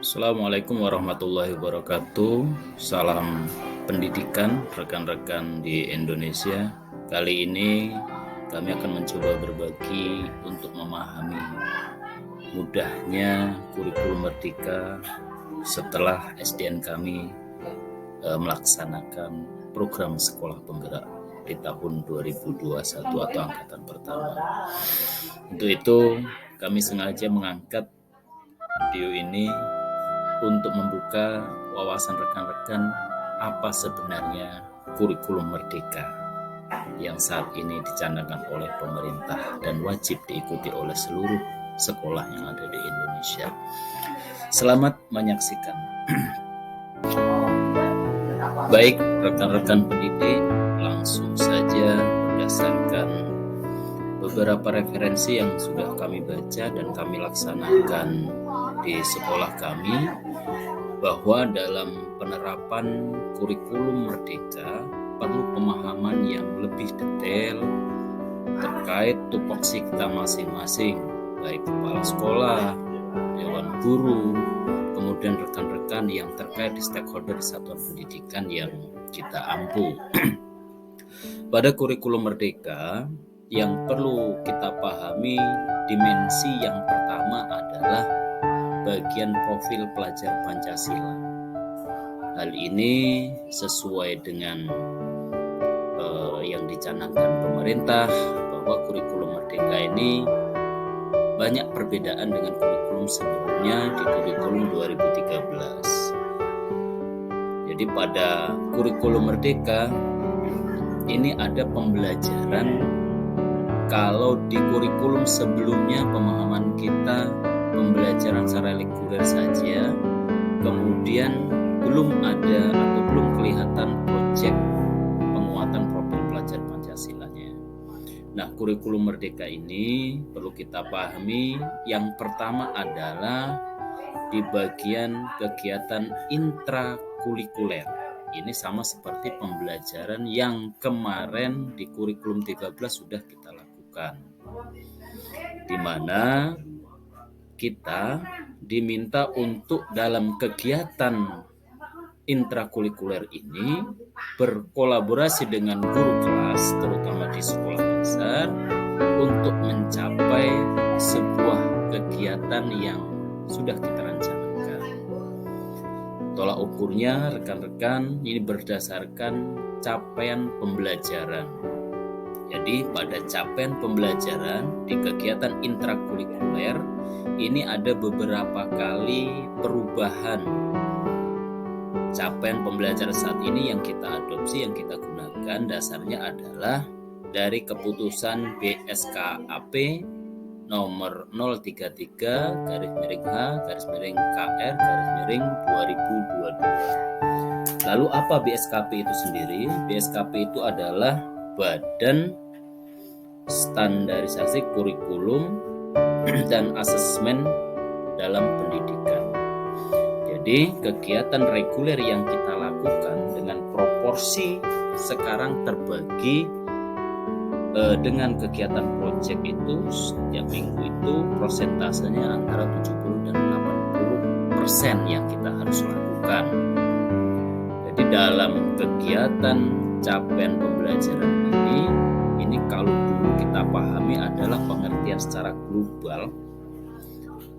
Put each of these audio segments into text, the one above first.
Assalamualaikum warahmatullahi wabarakatuh. Salam pendidikan rekan-rekan di Indonesia. Kali ini kami akan mencoba berbagi untuk memahami mudahnya kurikulum merdeka setelah SDN kami melaksanakan program sekolah penggerak di tahun 2021 atau angkatan pertama. Untuk itu kami sengaja mengangkat video ini untuk membuka wawasan rekan-rekan apa sebenarnya kurikulum merdeka yang saat ini dicanangkan oleh pemerintah dan wajib diikuti oleh seluruh sekolah yang ada di Indonesia. Selamat menyaksikan. Baik rekan-rekan pendidik, langsung saja berdasarkan beberapa referensi yang sudah kami baca dan kami laksanakan di sekolah kami, bahwa dalam penerapan kurikulum merdeka perlu pemahaman yang lebih detail terkait tupoksi kita masing-masing, baik kepala sekolah, dewan guru, kemudian rekan-rekan yang terkait di stakeholder di satuan pendidikan yang kita ampu. Pada kurikulum merdeka yang perlu kita pahami, dimensi yang pertama adalah bagian profil pelajar Pancasila. Hal ini sesuai dengan yang dicanangkan pemerintah, bahwa kurikulum merdeka ini banyak perbedaan dengan kurikulum sebelumnya di kurikulum 2013. Jadi pada kurikulum merdeka ini ada pembelajaran. Kalau di kurikulum sebelumnya pemahaman kita pembelajaran secara reguler saja, kemudian belum ada atau belum kelihatan proyek penguatan profil pelajar Pancasilanya. Nah, kurikulum merdeka ini perlu kita pahami, yang pertama adalah di bagian kegiatan intrakurikuler. Ini sama seperti pembelajaran yang kemarin di kurikulum 13 sudah kita lakukan, di mana kita diminta untuk dalam kegiatan intrakurikuler ini berkolaborasi dengan guru kelas, terutama di sekolah dasar, untuk mencapai sebuah kegiatan yang sudah kita rencanakan. Tolak ukurnya rekan-rekan ini berdasarkan capaian pembelajaran. Jadi pada capaian pembelajaran di kegiatan intrakurikuler ini ada beberapa kali perubahan. Capaian pembelajaran saat ini yang kita adopsi, yang kita gunakan dasarnya adalah dari keputusan BSKAP nomor 033/KR/KR/2022. Lalu apa BSKP itu sendiri? BSKP itu adalah Badan Standarisasi Kurikulum dan Asesmen dalam Pendidikan. Jadi kegiatan reguler yang kita lakukan dengan proporsi sekarang terbagi dengan kegiatan proyek itu setiap minggu itu prosentasenya antara 70 dan 80% yang kita harus lakukan. Jadi dalam kegiatan capaian pembelajaran ini kalau dulu kita pahami adalah pengertian secara global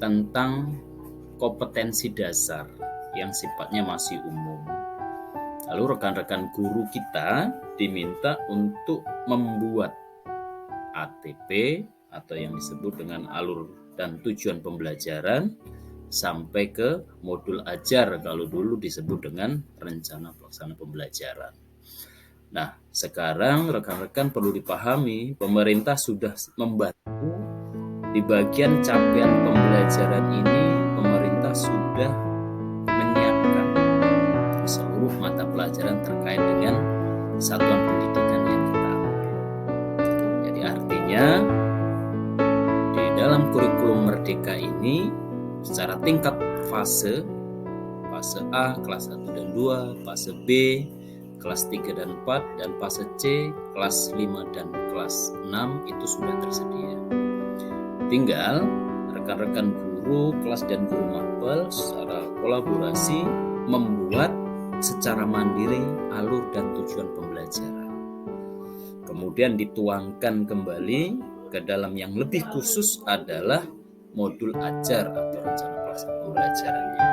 tentang kompetensi dasar yang sifatnya masih umum. Lalu rekan-rekan guru kita diminta untuk membuat ATP atau yang disebut dengan alur dan tujuan pembelajaran sampai ke modul ajar, kalau dulu disebut dengan rencana pelaksana pembelajaran. Nah, sekarang rekan-rekan perlu dipahami, pemerintah sudah membantu di bagian capaian pembelajaran ini. Pemerintah sudah menyiapkan seluruh mata pelajaran terkait dengan satuan pendidikan yang kita ambil. Jadi artinya di dalam kurikulum merdeka ini secara tingkat fase A kelas 1 dan 2, fase B kelas 3 dan 4, dan fase C kelas 5 dan kelas 6 itu sudah tersedia. Tinggal rekan-rekan guru kelas dan guru mapel secara berkolaborasi membuat secara mandiri alur dan tujuan pembelajaran. Kemudian dituangkan kembali ke dalam yang lebih khusus adalah modul ajar atau rencana pelaksanaan pembelajarannya.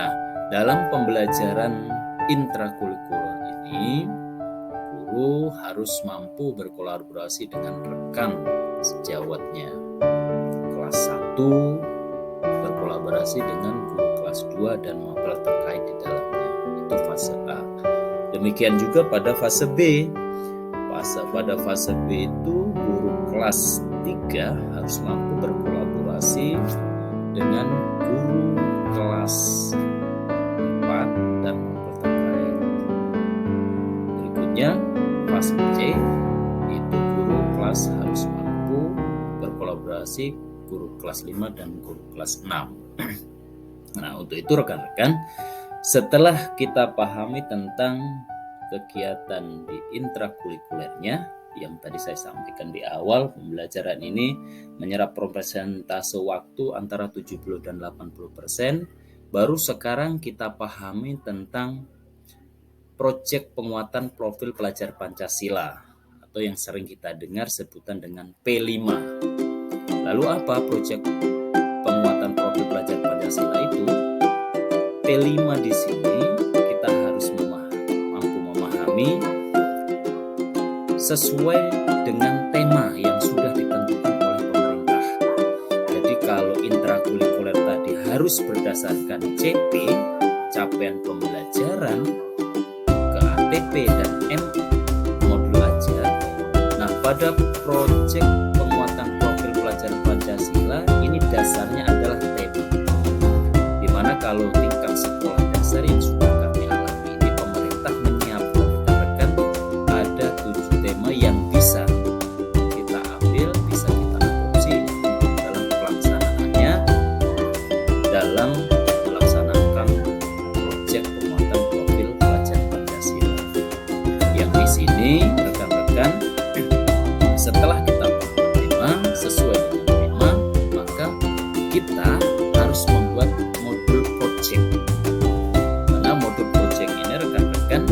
Nah, dalam pembelajaran intrakurikuler ini, guru harus mampu berkolaborasi dengan rekan sejawatnya. Kelas 1 berkolaborasi dengan guru kelas 2 dan mapel terkait di dalamnya. Itu fase A. Demikian juga pada fase B. Pada fase B itu guru kelas 3 harus mampu berkolaborasi dengan guru kelas 4 dan mapel terkait. Berikutnya fase C itu guru kelas harus mampu berkolaborasi guru kelas 5 dan guru kelas 6. Nah, untuk itu rekan-rekan, setelah kita pahami tentang kegiatan di intrakurikulernya yang tadi saya sampaikan di awal, pembelajaran ini menyerap persentase waktu antara 70 dan 80%, baru sekarang kita pahami tentang proyek penguatan profil pelajar Pancasila atau yang sering kita dengar sebutan dengan P5. Lalu apa proyek penguatan profil pelajar Pancasila itu? P5 di sini kita harus mampu memahami sesuai dengan tema yang sudah ditentukan oleh pemerintah. Jadi kalau intrakurikuler tadi harus berdasarkan CP, capaian pembelajaran, ke ATP dan M, modul ajar. Nah, pada proyek penguatan profil pelajar Pancasila ini dasarnya adalah tema. Dimana kalau tingkat sekolah dasar yang sudah kami alami ini, pemerintah menyiapkan rekan-rekan ada 7 tema yang bisa kita ambil, bisa kita adopsi untuk dalam pelaksanaannya dalam melaksanakan proyek penguatan profil pelajar Pancasila. Yang di sini rekan-rekan, setelah kita paham tema sesuai dengan tema, maka kita harus membuat modul project. Karena modul project ini rekan-rekan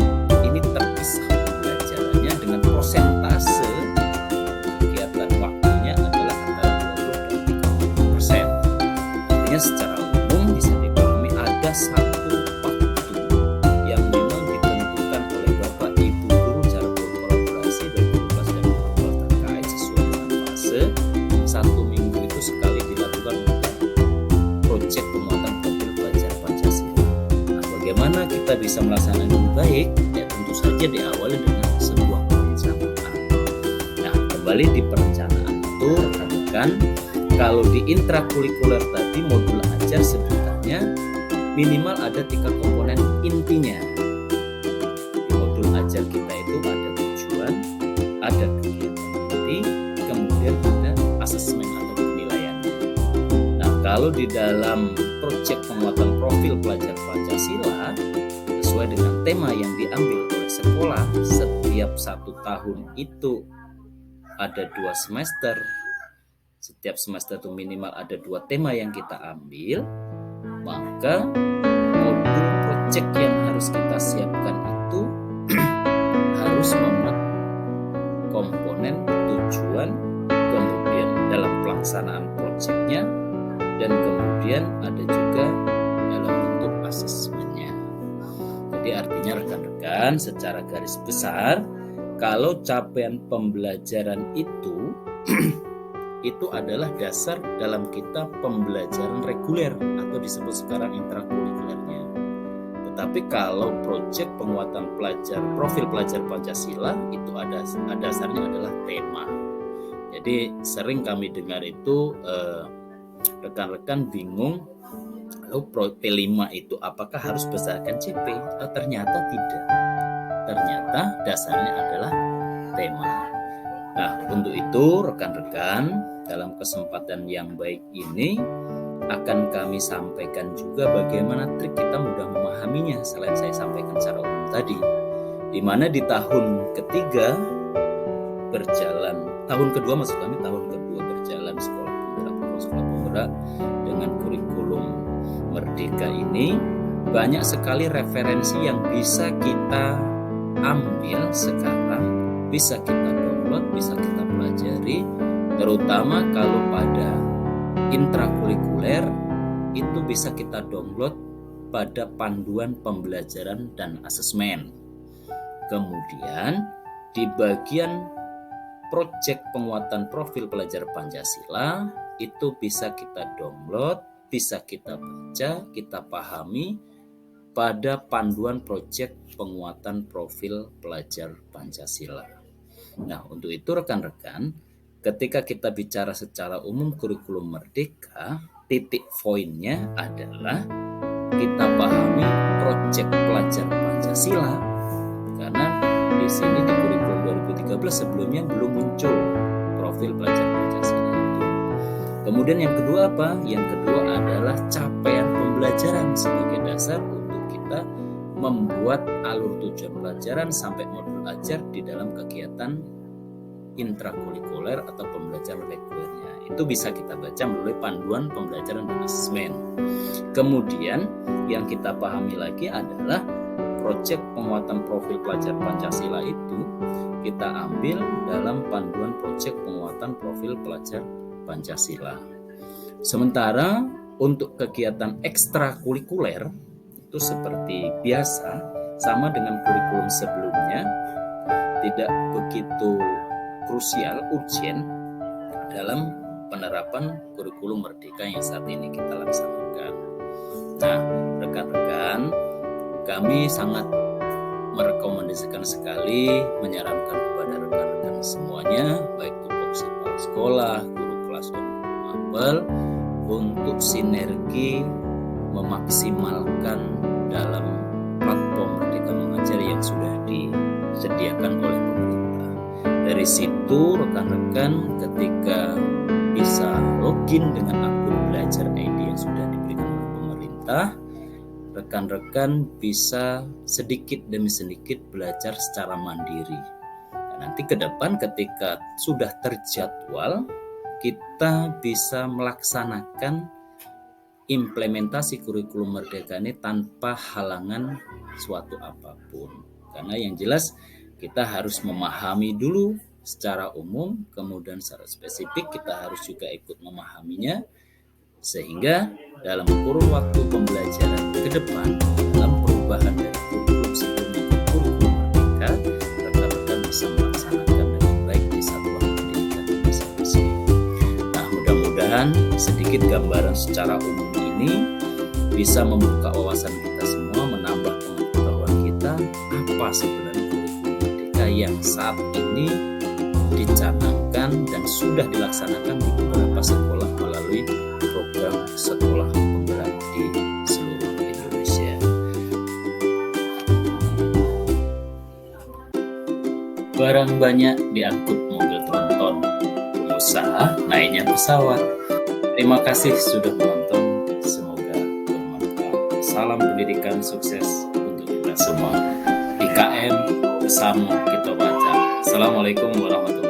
ini terpisah pembelajarannya dengan persentase kegiatan waktunya adalah antara 20 dan 30%. Artinya secara umum bisa dipahami ada satu waktu yang memang ditentukan oleh Bapak Ibu guru cara berkolaborasi dan guru kelas dan guru kelas terkait sesuai dengan fase. 1 minggu itu sekali dilakukan untuk proyek penguatan profil pelajar Pancasila. Nah, bagaimana kita bisa melaksanakan dengan baik? Ya tentu saja diawali dengan sebuah perencanaan. Nah, kembali di perencanaan itu rekan-rekan, kalau di intrakurikuler tadi modul ajar sebutannya minimal ada 3 komponen intinya. Di modul ajar kita itu ada tujuan, ada kegiatan inti, kemudian ada asesmen atau penilaian. Nah, kalau di dalam proyek penguatan profil pelajar Pancasila sesuai dengan tema yang diambil oleh sekolah, setiap 1 tahun itu ada 2 semester. Setiap semester itu minimal ada 2 tema yang kita ambil, maka modul proyek yang harus kita siapkan itu harus memuat komponen tujuan, kemudian dalam pelaksanaan proyeknya, dan kemudian ada juga dalam bentuk asesmennya. Jadi artinya rekan-rekan secara garis besar, kalau capaian pembelajaran itu itu adalah dasar dalam kita pembelajaran reguler atau disebut sekarang intrakurikulernya. Tetapi kalau proyek penguatan profil pelajar Pancasila itu dasarnya adalah tema. Jadi sering kami dengar itu rekan-rekan bingung, P5 itu apakah harus berdasarkan CP? Ternyata tidak. Ternyata dasarnya adalah tema. Nah, untuk itu rekan-rekan dalam kesempatan yang baik ini akan kami sampaikan juga bagaimana trik kita mudah memahaminya selain saya sampaikan secara umum tadi. Di mana di tahun ketiga berjalan, tahun kedua maksud kami tahun kedua berjalan sekolah penggerak dengan kurikulum Merdeka ini banyak sekali referensi yang bisa kita ambil sekarang, bisa kita download, bisa kita pelajari, terutama kalau pada intrakurikuler itu bisa kita download pada panduan pembelajaran dan asesmen. Kemudian di bagian proyek penguatan profil pelajar Pancasila itu bisa kita download, bisa kita baca, kita pahami pada panduan proyek penguatan profil pelajar Pancasila. Nah, untuk itu rekan-rekan, ketika kita bicara secara umum kurikulum Merdeka, titik poinnya adalah kita pahami proyek pelajar Pancasila, karena di sini di kurikulum 2013 sebelumnya belum muncul profil pelajar Pancasila itu. Kemudian yang kedua apa? Yang kedua adalah capaian pembelajaran sebagai dasar untuk kita membuat alur tujuan pelajaran sampai modul ajar di dalam kegiatan intrakurikuler atau pembelajaran regulernya. Itu bisa kita baca melalui panduan pembelajaran dan asesmen. Kemudian yang kita pahami lagi adalah proyek penguatan profil pelajar Pancasila itu kita ambil dalam panduan proyek penguatan profil pelajar Pancasila. Sementara untuk kegiatan ekstrakurikuler itu seperti biasa, sama dengan kurikulum sebelumnya, tidak begitu krusial, urgent dalam penerapan kurikulum Merdeka yang saat ini kita laksanakan. Nah, rekan-rekan, kami sangat merekomendasikan sekali, menyarankan kepada rekan-rekan semuanya, baik tupoksi kepala sekolah, guru kelas dan guru mapel, untuk sinergi memaksimalkan dalam platform Merdeka Mengajar yang sudah disediakan oleh pemerintah. Dari situ rekan-rekan ketika bisa login dengan akun belajar ID yang sudah diberikan oleh pemerintah, rekan-rekan bisa sedikit demi sedikit belajar secara mandiri. Dan nanti ke depan ketika sudah terjadwal, kita bisa melaksanakan implementasi kurikulum Merdeka ini tanpa halangan suatu apapun. Karena yang jelas kita harus memahami dulu secara umum, kemudian secara spesifik kita harus juga ikut memahaminya, sehingga dalam kurun waktu pembelajaran ke depan, dalam perubahan dari kurikulum sebelumnya ke kurikulum Merdeka, rekan-rekan bisa melaksanakan dengan baik di satuan pendidikan masing-masing. Nah, mudah-mudahan sedikit gambaran secara umum ini bisa membuka wawasan kita semua, menambah pengetahuan kita apa sebenarnya kurikulum Merdeka yang saat ini dicanangkan dan sudah dilaksanakan di beberapa sekolah melalui program sekolah penggerak di seluruh Indonesia. Barang banyak diangkut mobil tronton, pengusaha naiknya pesawat. Terima kasih sudah menonton, semoga bermanfaat. Salam pendidikan sukses untuk kita semua. IKM bersama kita baca. Assalamualaikum warahmatullahi wabarakatuh.